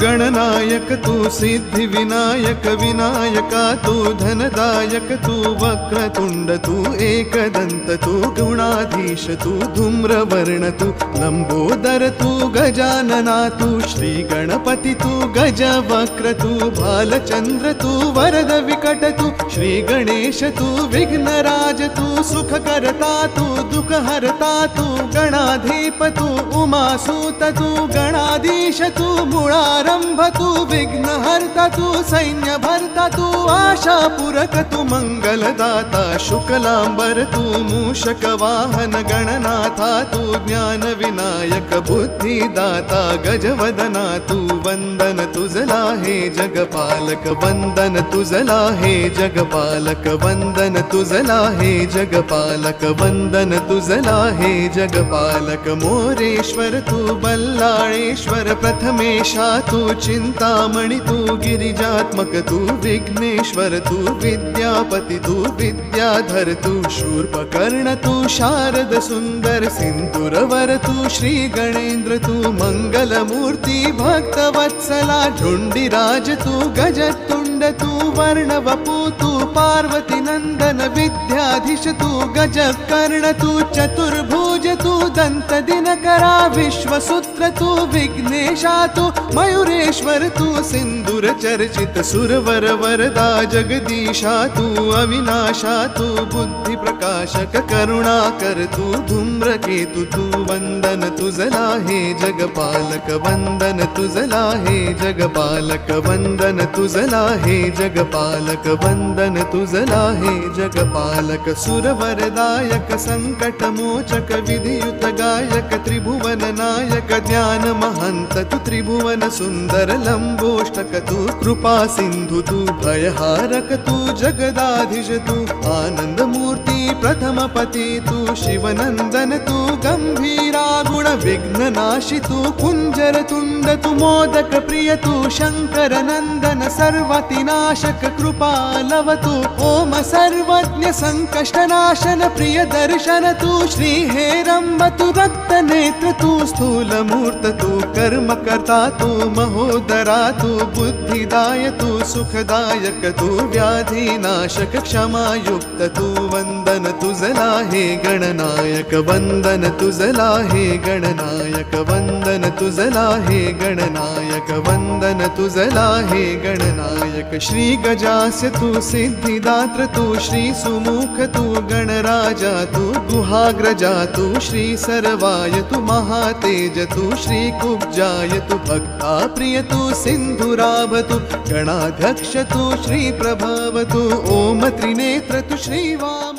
गणनायक तू सिद्धि विनायक विनायका तू धनदायक तू वक्रतुंड तू एकदंत तू गुणाधीश तू धूम्रवर्ण तू लंबोदर तू गजानना तू श्री गणपति तू गजवक्र तू भालचंद्र तू वरद विकट तू श्री गणेश तू विघ्नराज तू सुखकर्ता तू दुःखहर्ता तू गणाधीप तू उमासूत तू गणाधीश तू मुळारंभ तू विघ्नहर्ता तू सैन्यभर्ता तू आशापूरक तू मंगलदाता शुक्लांबर तू मूषक वाहन गणनाथा तू ज्ञान विनायक बुद्धिदाता गजवदना तू वंदन तुझला हे जगपालक वंदन तुझला हे जगपालक वंदन तुझला हे जगपालक वंदन तुझला हे जगपालक मोरेश्वर तू बल्लाळेश्वर प्रथमेशा तू चिंतामणि तू गिरिजात्मक तू विघ्नेश्वर तू विद्यापति तू विद्याधर तू शूर्पकर्ण तू शारद सुंदर सिंदूरवर तू श्री गणेंद्र तू मंगलमूर्ती भक्तवत्सला झुंडीराज तू गजतुंड तू वर्णवपू तू पार्वती नंदन विद्याधीश तू गजकर्ण तू चतुर्भुज तू दंत दिनकरा विश्वसूत्र तू विघ्नेशा तू मयूरेश्वर तू सिंदूर चर्चित सुरवर वरदा जगदीशा तू अविनाशा तू बुद्धि प्रकाशक करुणाकर तू धूम्रकेतु तू वंदन तुझला हे जगपालक वंदन तुझला हे जगपालक वंदन तुझला हे जगपालक वंदन तुझला हे जगपालक सुरवरदायक संकट मोचक विधियुत गायक त्रिभुवन नायक ज्ञान महंत तू त्रिभुवन सुंदर लंबोष्टक तू कृपा सिंधु तू भयहारक तू जगदाधीश तू आनंद मूर्ति प्रथम पति तू शिवनंदन तू गंभीरा गुण विघ्न नाशी तू कुंजर तुंड तू मोदक प्रिय तू शंकर नंदन सर्वतिनाशक कृपालव तू ओम सर्वज्ञ संकष्ट नाशन प्रिय दर्शन तू श्री हेरंब तू रक्त नेत्र तू स्थूल मूर्त तू कर्म करता तू महोदरा तू बुद्धिदाय तू सुखदायक तू व्याधि नाशक क्षमायुक्त तू वंदन तुझला हे गणनायक वंदन तुझला हे गणनायक वंदन तुझला हे गणनायक वंदन तुझला हे गणनायक श्री गजास्य तू सिद्धिदात्र तू श्री सुमुख तू गणराजा तू गुहाग्रजा तू श्री सर्वाय तू महातेज तू श्री कुब्जाय तू भक्ता प्रिय तू सिंधुराभ तू गणाध्यक्ष तू श्री प्रभव तू ओम त्रिनेत्र तू श्री वाम